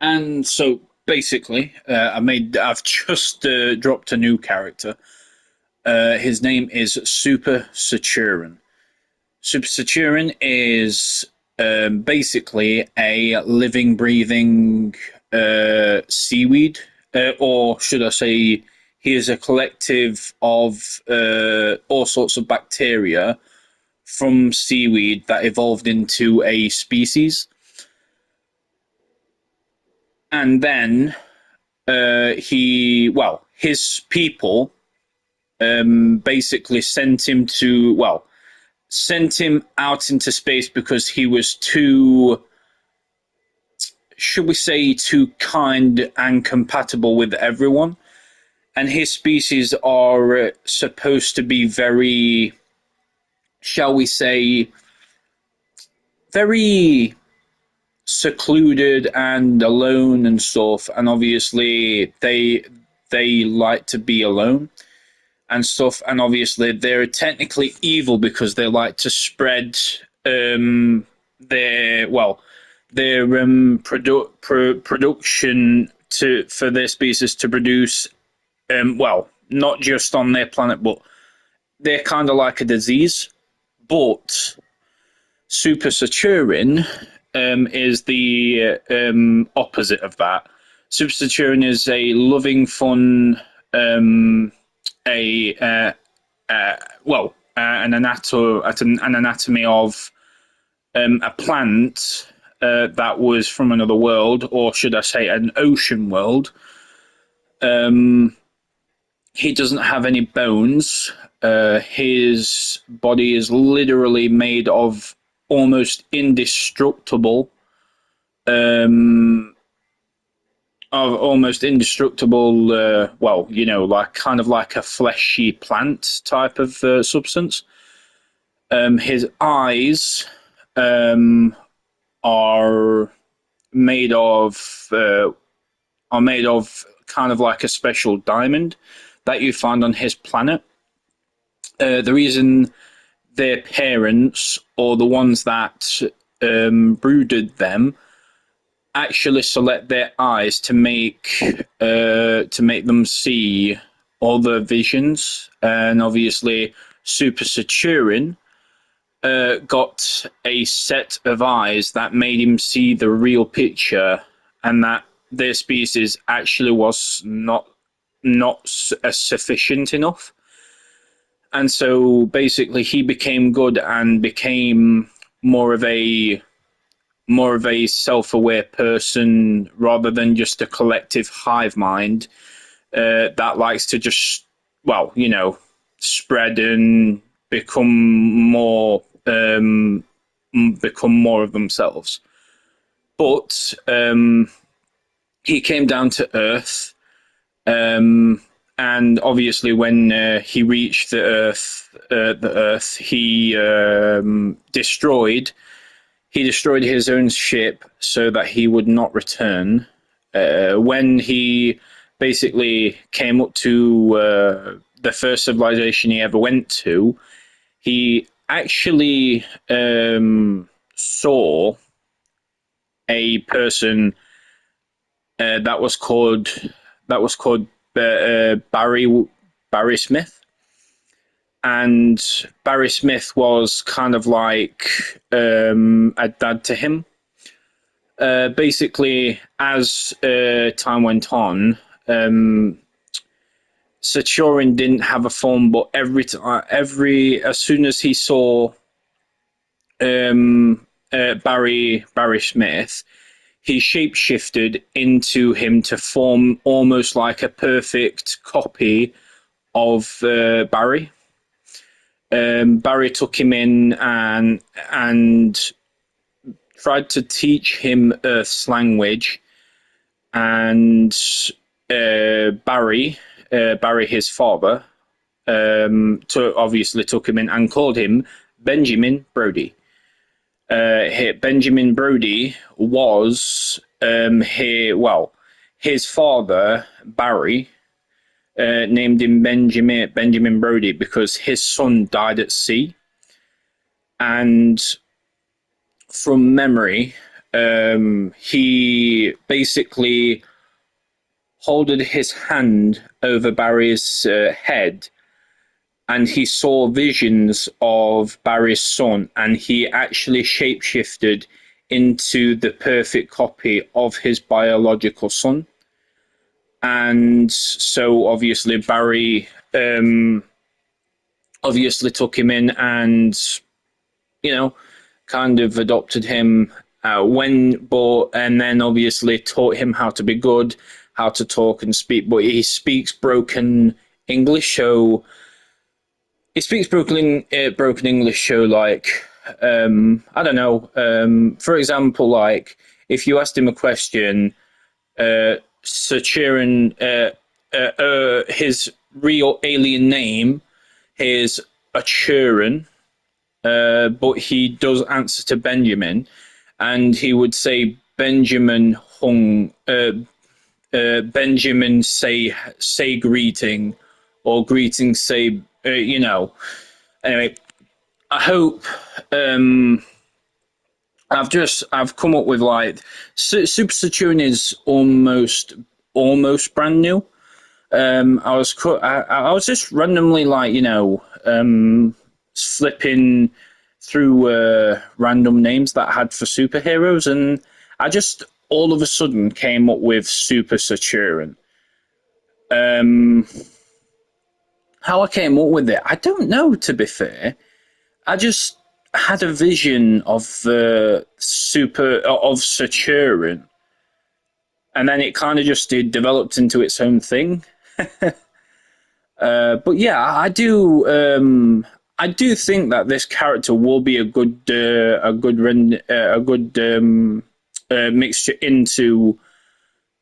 And so basically, I've just dropped a new character. His name is Super Saturn. Super Saturn is basically a living, breathing seaweed, or should I say, he is a collective of all sorts of bacteria from seaweed that evolved into a species. And then his people basically sent him out into space because he was too, should we say, too kind and compatible with everyone. And his species are supposed to be very, shall we say, very secluded and alone and stuff. And obviously, they like to be alone and stuff. And obviously, they're technically evil because they like to spread their production to for their species to produce not just on their planet, but they're kind of like a disease. But Super Saturn is the opposite of that. Super Saturn is a loving, fun, a an anatomy of a plant that was from another world, or should I say, an ocean world. Um, he doesn't have any bones. His body is literally made almost indestructible, um, almost indestructible. Like kind of like a fleshy plant type of substance. His eyes um, are made of uh, are made of kind of like a special diamond that you find on his planet. The reason their parents or the ones that brooded them actually select their eyes to make them see other visions, and obviously Super Saturn got a set of eyes that made him see the real picture, and that their species actually was not sufficient enough. And so basically, he became good and became more of a more of a self-aware person rather than just a collective hive mind that likes to just spread and become more become more of themselves. But he came down to Earth, and obviously, when he reached the Earth, he destroyed his own ship so that he would not return. When he basically came up to the first civilization he ever went to, he actually saw a person that was called Barry Smith, and Barry Smith was kind of like a dad to him. Basically, as time went on, Sachorin didn't have a phone, but as soon as he saw Barry Smith, he shapeshifted into him to form almost like a perfect copy of Barry. Barry took him in and tried to teach him Earth's language, and Barry, his father, obviously took him in and called him Benjamin Brody. Benjamin Brody was his father Barry named him Benjamin Brody because his son died at sea, and from memory, he basically holded his hand over Barry's head, and he saw visions of Barry's son, and he actually shapeshifted into the perfect copy of his biological son. And so obviously Barry obviously took him in and, you know, kind of adopted him and then obviously taught him how to be good, how to talk and speak, but he speaks broken English, so he speaks broken English, so like I don't know. For example, like if you asked him a question, Sachiran, his real alien name is Achuran, but he does answer to Benjamin, and he would say Benjamin Hung, Benjamin say greeting, or greeting say Anyway, I hope I've come up with like Super Saturn is almost brand new. I was just randomly like flipping through random names that I had for superheroes, and I just all of a sudden came up with Super Saturn. How I came up with it, I don't know. To be fair, I just had a vision of Saturn, and then it kind of just developed into its own thing. But yeah, I do think that this character will be a good mixture into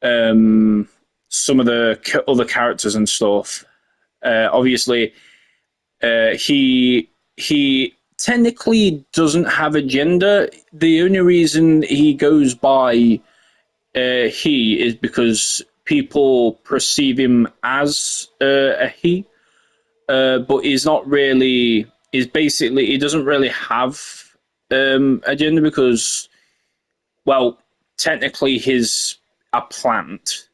some of the other characters and stuff. Obviously, he technically doesn't have a gender. The only reason he goes by he is because people perceive him as a he, but he's not really. He's basically he doesn't really have a gender because, well, technically he's a plant.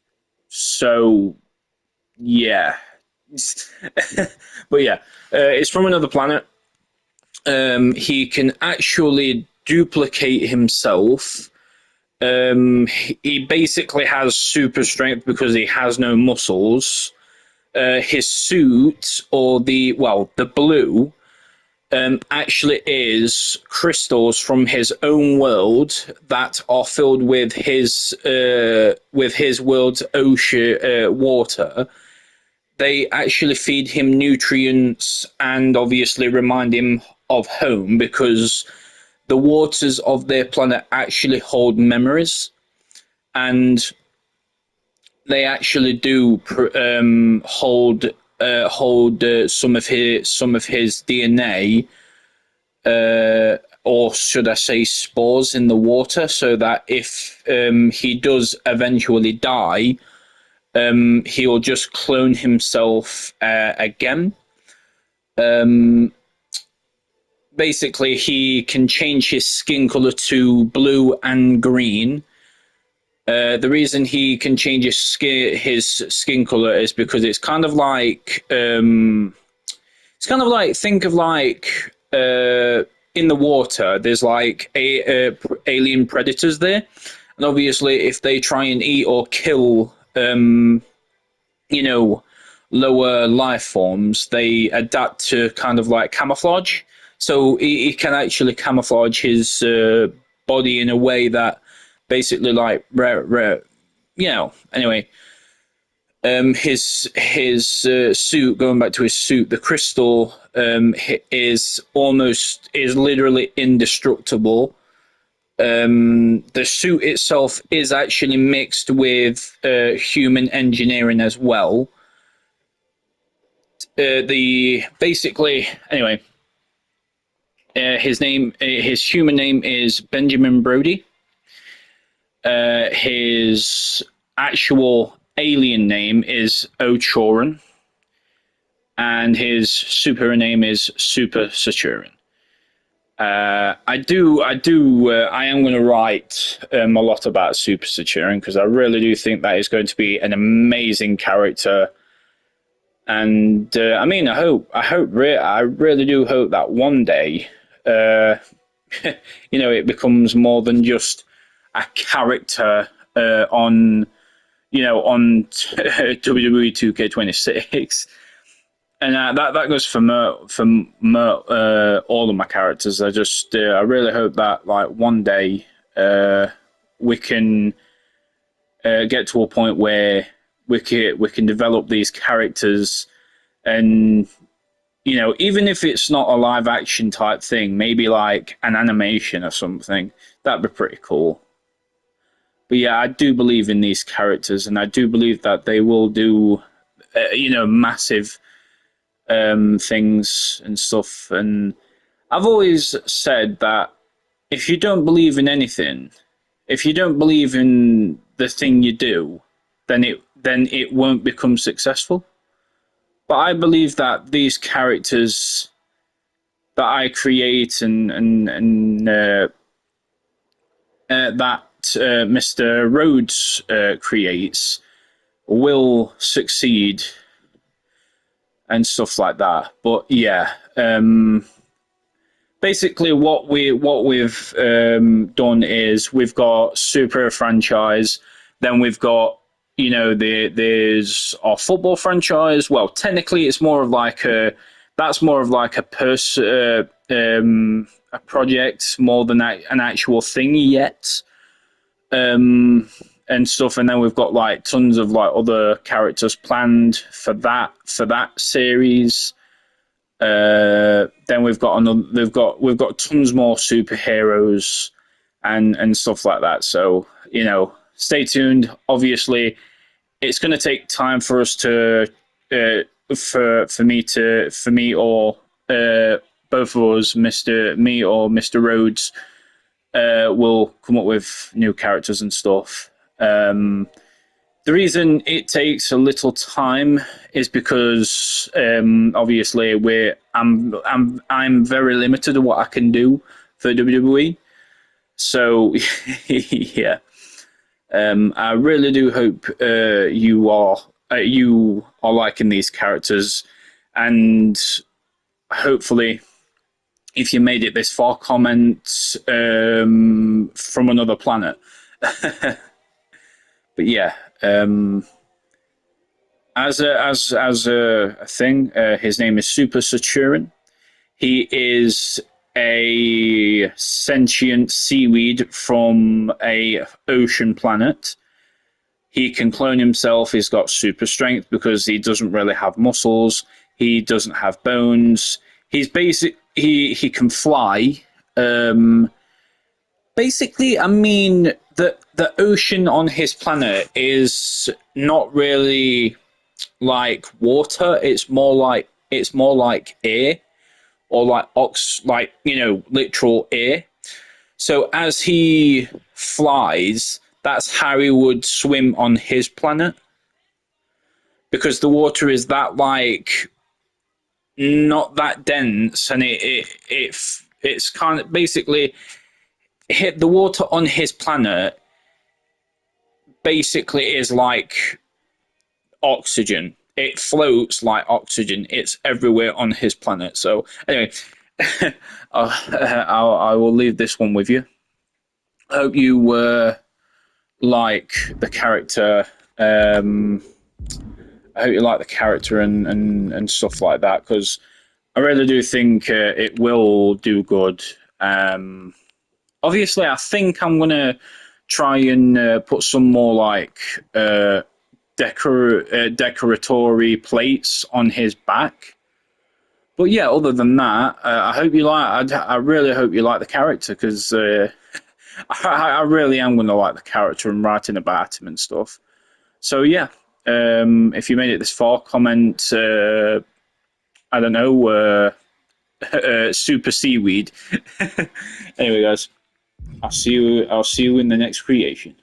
So yeah, but yeah, it's from another planet. He can actually duplicate himself. He basically has super strength because he has no muscles. His suit, or the blue, actually is crystals from his own world that are filled with his world's ocean water. They actually feed him nutrients and obviously remind him of home because the waters of their planet actually hold memories, and they actually do hold some of his DNA, or should I say spores in the water, so that if he does eventually die, he'll just clone himself again. Basically, he can change his skin color to blue and green. The reason he can change his skin color is because it's kind of like think of like in the water. There's like alien predators there, and obviously, if they try and eat or kill you know, lower life forms, they adapt to kind of like camouflage. So he can actually camouflage his body in a way that basically like anyway. His suit, going back to his suit, the crystal is literally indestructible. The suit itself is actually mixed with human engineering as well. The basically anyway, his human name is Benjamin Brody. His actual alien name is Ochoran, and his super name is Super Saturn. I am going to write a lot about Super Saturn because I really do think that is going to be an amazing character. And I mean, I really do hope that one day, uh, it becomes more than just a character on, on WWE 2K26. And that goes for all of my characters. I really hope that like one day we can get to a point where we can develop these characters, and even if it's not a live action type thing, maybe like an animation or something, that'd be pretty cool. But yeah, I do believe in these characters, and I do believe that they will do massive things and stuff. And I've always said that if you don't believe in anything, if you don't believe in the thing you do, then it won't become successful. But I believe that these characters that I create and that Mr. Rhodes creates will succeed and stuff like that. But yeah, basically what we've done is we've got super franchise, then we've got there's our football franchise. Well, technically it's more of like a project more than an actual thing yet, and stuff. And then we've got like tons of like other characters planned for that series. Then we've got tons more superheroes and stuff like that. So stay tuned. Obviously, it's going to take time for us to for me or both of us, me or Mr. Rhodes, will come up with new characters and stuff. The reason it takes a little time is because obviously I'm very limited to what I can do for WWE. So yeah, I really do hope you are liking these characters, and hopefully, if you made it this far, comment from another planet. But yeah, as a thing, his name is Super Saturn. He is a sentient seaweed from a ocean planet. He can clone himself. He's got super strength because he doesn't really have muscles. He doesn't have bones. He's basic. He can fly. Basically, I mean, the ocean on his planet is not really like water. It's more like air, or like literal air. So as he flies, that's how he would swim on his planet, because the water is that like not that dense, and it's kind of basically hit the water on his planet basically is like oxygen. It floats like oxygen. It's everywhere on his planet. So anyway, I will leave this one with you. I hope you like the character. I hope you like the character and stuff like that, because I really do think it will do good. Obviously, I think I'm gonna try and put some more like decoratory plates on his back. But yeah, other than that, I hope you like. I really hope you like the character, because I really am going to like the character and writing about him and stuff. So yeah, if you made it this far, comment. I don't know, super seaweed. Anyway, guys, I'll see you in the next creation.